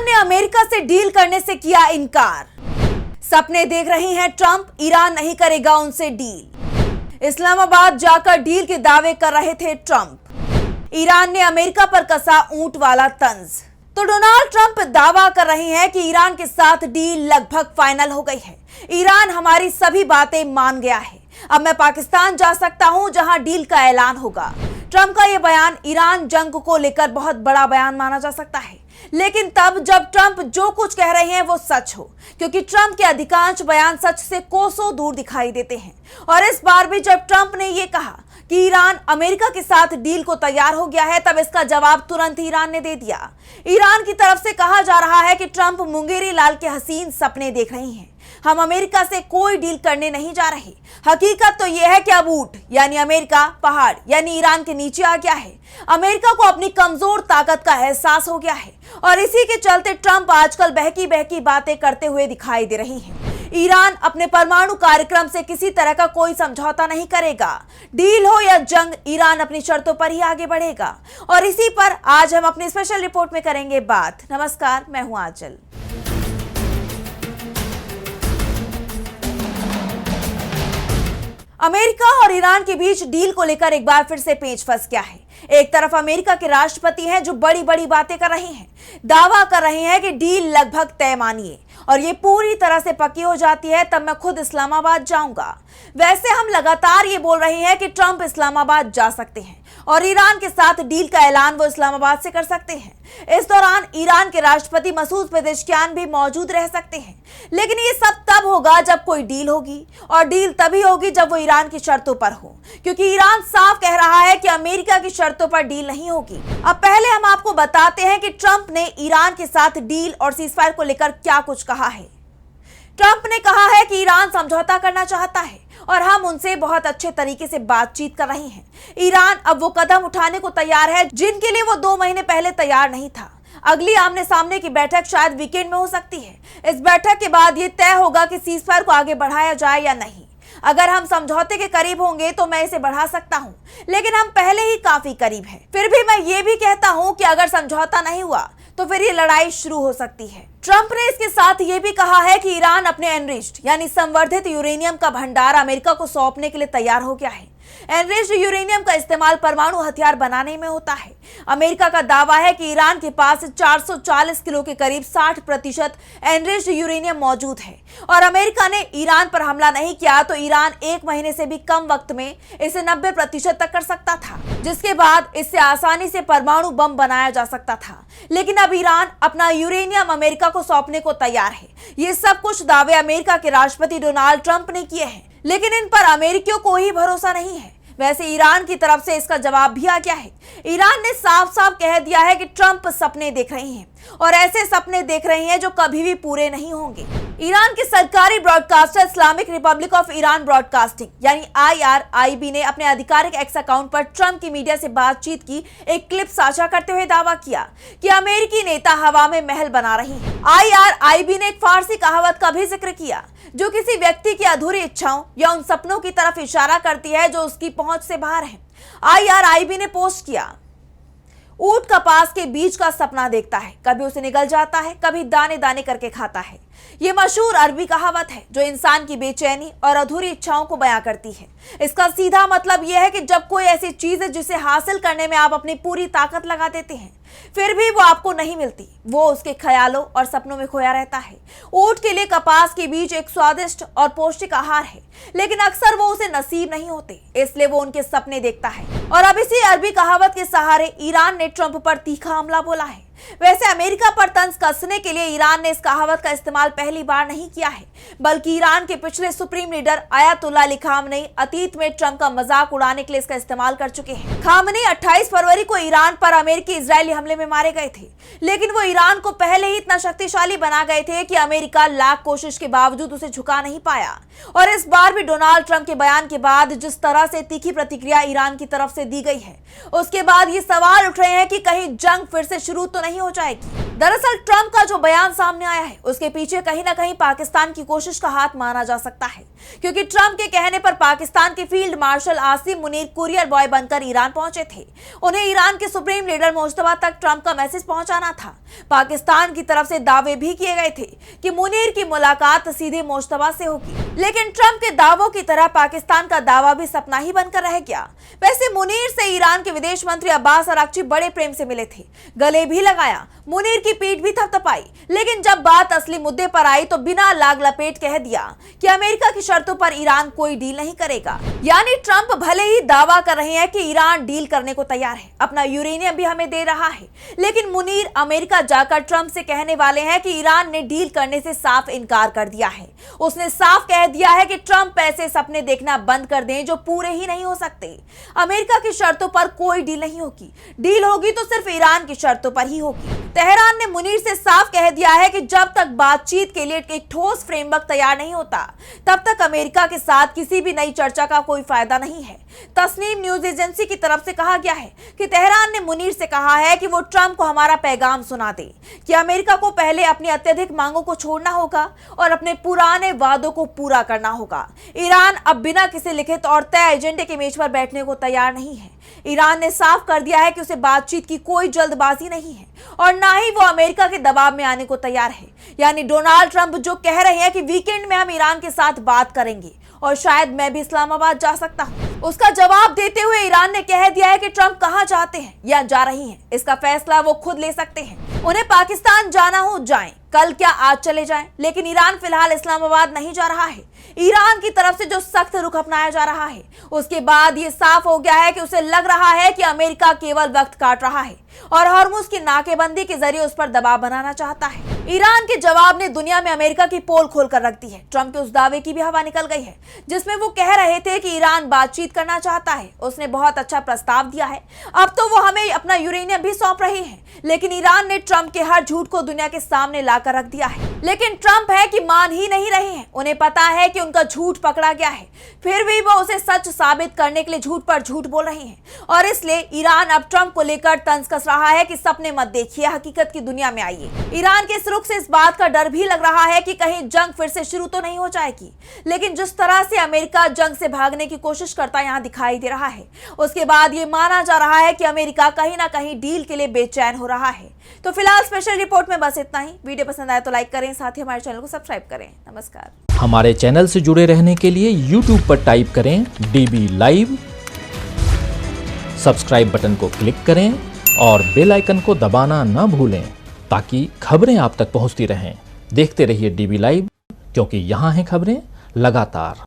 Iran ने America से deal करने से किया इनकार। सपने देख रहे हैं ट्रंप, ईरान नहीं करेगा उनसे डील। इस्लामाबाद जाकर डील के दावे कर रहे थे ट्रंप। ईरान ने अमेरिका पर कसा ऊंट वाला तंज। तो डोनाल्ड ट्रंप दावा कर रहे हैं कि ईरान के साथ डील लगभग फाइनल हो गई है। ईरान हमारी सभी बातें मान गया है। अब मैं पाकिस्तान जा सकता हूं जहां डील का ऐलान होगा। ट्रंप का यह बयान ईरान जंग को लेकर बहुत बड़ा बयान माना जा सकता है, लेकिन तब जब ट्रंप जो कुछ कह रहे हैं वो सच हो, क्योंकि ट्रंप के अधिकांश बयान सच से कोसों दूर दिखाई देते हैं। और इस बार भी जब ट्रंप ने ये कहा कि ईरान अमेरिका के साथ डील को तैयार हो गया है, तब इसका जवाब तुरंत ईरान ने दे दिया। ईरान की तरफ से कहा जा रहा है कि ट्रंप मुंगेरी लाल के हसीन सपने देख रहे हैं। हम अमेरिका से कोई डील करने नहीं जा रहे। हकीकत तो यह है कि अब ऊंट यानी अमेरिका, पहाड़ यानी ईरान के नीचे आ गया है। अमेरिका को अपनी कमजोर ताकत का एहसास हो गया है और इसी के चलते ट्रंप आजकल बहकी बहकी बातें करते हुए दिखाई दे रही हैं। ईरान अपने परमाणु कार्यक्रम से किसी तरह का कोई समझौता नहीं करेगा। डील हो या जंग, ईरान अपनी शर्तों पर ही आगे बढ़ेगा। और इसी पर आज हम अपनी स्पेशल रिपोर्ट में करेंगे बात। नमस्कार, मैं हूं आंचल। अमेरिका और ईरान के बीच डील को लेकर एक बार फिर से पेच फंस गया है। एक तरफ अमेरिका के राष्ट्रपति हैं जो बड़ी बड़ी बातें कर रहे हैं, दावा कर रहे हैं कि डील लगभग तय मानिए और ये पूरी तरह से पक्की हो जाती है तब मैं खुद इस्लामाबाद जाऊंगा। वैसे हम लगातार ये बोल रहे हैं कि ट्रंप इस्लामाबाद जा सकते हैं और ईरान के साथ डील का ऐलान वो इस्लामाबाद से कर सकते हैं। इस दौरान ईरान के राष्ट्रपति मसूद पेजेश्कियान भी मौजूद रह सकते हैं, लेकिन ये सब तब होगा जब कोई डील होगी और डील तभी होगी जब वो ईरान की शर्तों पर हो, क्योंकि ईरान साफ कह रहा है कि अमेरिका की शर्तों पर डील नहीं होगी। अब पहले हम आपको बताते हैं कि ट्रंप ने ईरान के साथ डील और सीजफायर को लेकर क्या कुछ कहा है। ट्रंप ने कहा है कि ईरान समझौता करना चाहता है और हम उनसे बहुत अच्छे तरीके से बातचीत कर रहे हैं। ईरान अब वो कदम उठाने को तैयार है जिनके लिए वो 2 महीने पहले तैयार नहीं था। अगली आमने सामने की बैठक शायद वीकेंड में हो सकती है। इस बैठक के बाद ये तय होगा कि सीजफायर को आगे बढ़ाया जाए या नहीं। अगर हम समझौते के करीब होंगे तो मैं इसे बढ़ा सकता हूं, लेकिन हम पहले ही काफी करीब हैं। फिर भी मैं ये भी कहता हूं कि अगर समझौता नहीं हुआ तो फिर ये लड़ाई शुरू हो सकती है। ट्रंप ने इसके साथ ये भी कहा है कि ईरान अपने एनरिच्ड यानी संवर्धित यूरेनियम का भंडार अमेरिका को सौंपने के लिए तैयार हो गया है। एनरिच्ड यूरेनियम का इस्तेमाल परमाणु हथियार बनाने में होता है। अमेरिका का दावा है कि ईरान के पास 440 किलो के करीब 60% एनरिच्ड यूरेनियम मौजूद है और अमेरिका ने ईरान पर हमला नहीं किया तो ईरान 1 महीने से भी कम वक्त में इसे 90% तक कर सकता था, जिसके बाद इससे आसानी से परमाणु बम बनाया जा सकता था। लेकिन अब ईरान अपना यूरेनियम अमेरिका को सौंपने को तैयार है। ये सब कुछ दावे अमेरिका के राष्ट्रपति डोनाल्ड ट्रंप ने किए हैं, लेकिन इन पर अमेरिकियों को ही भरोसा नहीं है। वैसे ईरान की तरफ से इसका जवाब भी आ गया है। ईरान ने साफ साफ कह दिया है कि ट्रंप सपने देख रहे हैं और ऐसे सपने देख रहे हैं जो कभी भी पूरे नहीं होंगे। ईरान के सरकारी broadcaster Islamic Republic of Iran broadcasting यानी IRIB ने अपने आधिकारिक एक्स अकाउंट पर ट्रंप की मीडिया से बातचीत की एक क्लिप साझा करते हुए दावा किया कि अमेरिकी नेता हवा में महल बना रही हैं। IRIB ने एक फारसी कहावत का भी जिक्र किया जो किसी व्यक्ति की अधूरी इच्छाओं या उन सपनों की तरफ इशारा करती है जो उसकी पहुंच से बाहर है। IRIB ने पोस्ट किया, ऊंट कपास के बीज का सपना देखता है, कभी उसे निगल जाता है, कभी दाने दाने करके खाता है। ये मशहूर अरबी कहावत है जो इंसान की बेचैनी और अधूरी इच्छाओं को बयां करती है। इसका सीधा मतलब यह है कि जब कोई ऐसी चीज है जिसे हासिल करने में आप अपनी पूरी ताकत लगा देते हैं, फिर भी वो आपको नहीं मिलती, वो उसके ख्यालों और सपनों में खोया रहता है। ऊंट के लिए कपास के बीज एक स्वादिष्ट और पौष्टिक आहार है, लेकिन अक्सर वो उसे नसीब नहीं होते, इसलिए वो उनके सपने देखता है। और अब इसी अरबी कहावत के सहारे ईरान ने ट्रंप पर तीखा हमला बोला है। वैसे अमेरिका पर तंज कसने के लिए ईरान ने इस कहावत का इस्तेमाल पहली बार नहीं किया है, बल्कि ईरान के पिछले supreme leader Ayatollah Ali Khamenei अतीत में ट्रंप का मजाक उड़ाने के लिए इसका इस्तेमाल कर चुके हैं। खामनेई 28 फरवरी को ईरान पर अमेरिकी इजरायली हमले में मारे गए थे, लेकिन वो ईरान को पहले ही इतना शक्तिशाली बना गए थे कि अमेरिका लाख कोशिश के बावजूद उसे झुका नहीं पाया। और इस बार भी डोनाल्ड ट्रंप के बयान के बाद जिस तरह से तीखी प्रतिक्रिया ईरान की तरफ से दी गई है, उसके बाद ये सवाल उठ रहे हैं कि कहीं जंग फिर से शुरू तो नहीं नहीं हो जाएगी। दरअसल ट्रंप का जो बयान सामने आया है उसके पीछे कहीं ना कहीं पाकिस्तान की कोशिश का हाथ माना जा सकता है, क्योंकि ट्रंप के कहने पर पाकिस्तान के field marshal Asim Munir courier boy बनकर ईरान पहुंचे थे। उन्हें ईरान के सुप्रीम लीडर मुश्तबा तक ट्रंप का मैसेज पहुंचाना था। पाकिस्तान की तरफ से दावे भी किए गए थे कि मुनीर की मुलाकात सीधे मुश्तबा से होगी, लेकिन ट्रंप के दावों की तरह पाकिस्तान का दावा भी सपना ही बनकर रह गया। वैसे मुनीर से ईरान के विदेश मंत्री अब्बास अराक्ची बड़े प्रेम से मिले थे, गले भी लगाया, मुनीर की पीठ भी थपथपाई, लेकिन जब बात असली मुद्दे पर आई तो बिना लाग लपेट कह दिया कि अमेरिका की शर्तों पर ईरान कोई डील नहीं करेगा। यानी ट्रंप भले ही दावा कर रहे हैं कि ईरान डील करने को तैयार है, अपना यूरेनियम भी हमें दे रहा है, लेकिन मुनीर अमेरिका जाकर ट्रंप से कहने वाले हैं कि ईरान ने डील करने से साफ इनकार कर दिया है। उसने साफ कह दिया है कि ट्रंप ऐसे सपने देखना बंद कर दें जो पूरे ही नहीं हो सकते। अमेरिका की शर्तों पर कोई डील नहीं होगी, डील होगी तो सिर्फ ईरान की शर्तों पर ही होगी। तेहरान ने मुनीर से साफ कह दिया है कि जब तक बातचीत के लिए एक ठोस फ्रेमवर्क तैयार नहीं होता तब तक अमेरिका के साथ किसी भी नई चर्चा का कोई फायदा नहीं है। तस्नीम न्यूज एजेंसी की तरफ से कहा गया है कि तेहरान ने मुनीर से कहा है कि वो ट्रंप को हमारा पैगाम सुना दे कि अमेरिका को पहले अपनी अत्यधिक मांगों को छोड़ना होगा और अपने पुराने वादों को पूरा करना होगा। ईरान अब बिना किसी लिखित और तय एजेंडे के मेज पर बैठने को तैयार नहीं है। ईरान ने साफ कर दिया है कि उसे बातचीत की कोई जल्दबाजी नहीं है और ना ही वो अमेरिका के दबाव में आने को तैयार है। यानी डोनाल्ड ट्रंप जो कह रहे हैं कि वीकेंड में हम ईरान के साथ बात करेंगे और शायद मैं भी इस्लामाबाद जा सकता हूं, उसका जवाब देते हुए ईरान ने कह दिया है कि ट्रंप कहां जाते हैं या जा रही हैं, इसका फैसला वो खुद ले सकते हैं। उन्हें पाकिस्तान जाना हो जाएं, कल क्या आज चले जाएं, लेकिन ईरान फिलहाल इस्लामाबाद नहीं जा रहा है। ईरान की तरफ से जो सख्त रुख अपनाया जा रहा है उसके बाद ये साफ हो गया है कि उसे लग रहा है कि अमेरिका केवल वक्त काट रहा है और हॉर्मुज की नाकेबंदी के जरिए उस पर दबाव बनाना चाहता है। ईरान के जवाब ने दुनिया में अमेरिका की पोल खोलकर रख दी है। ट्रंप के उस दावे की भी हवा निकल गई है जिसमें वो कह रहे थे कि ईरान बातचीत करना चाहता है। उसने बहुत अच्छा प्रस्ताव दिया है, अब तो वो हमें अपना यूरेनियम भी सौंप रहे हैं, लेकिन ईरान ने ट्रंप के हर झूठ को दुनिया के सामने लाकर रख दिया है। लेकिन ट्रंप है कि मान ही नहीं रहे हैं, उन्हें पता है कि उनका झूठ पकड़ा गया है, फिर भी वो उसे सच साबित करने के लिए झूठ पर झूठ बोल रहे हैं और इसलिए ईरान अब ट्रंप को लेकर तंज कस रहा है कि सपने मत देखिए, हकीकत की दुनिया में आइए। ईरान के इस रुख से इस बात का डर भी लग रहा है कि कहीं जंग फिर से शुरू तो नहीं हो जाएगी, लेकिन जिस तरह से अमेरिका जंग से भागने की कोशिश करता यहाँ दिखाई दे रहा है उसके बाद ये माना जा रहा है कि अमेरिका कहीं ना कहीं डील के लिए बेचैन हो रहा है। तो फिलहाल स्पेशल रिपोर्ट में बस इतना ही। वीडियो पसंद आए तो लाइक करें, साथ ही हमारे चैनल को सब्सक्राइब करें। नमस्कार। हमारे चैनल से जुड़े रहने के लिए YouTube पर टाइप करें DB लाइव, सब्सक्राइब बटन को क्लिक करें और बेल आइकन को दबाना न भूलें ताकि खबरें आप तक पहुंचती रहें। देखते रहिए DB लाइव, क्योंकि यहाँ हैं खबरें लगातार।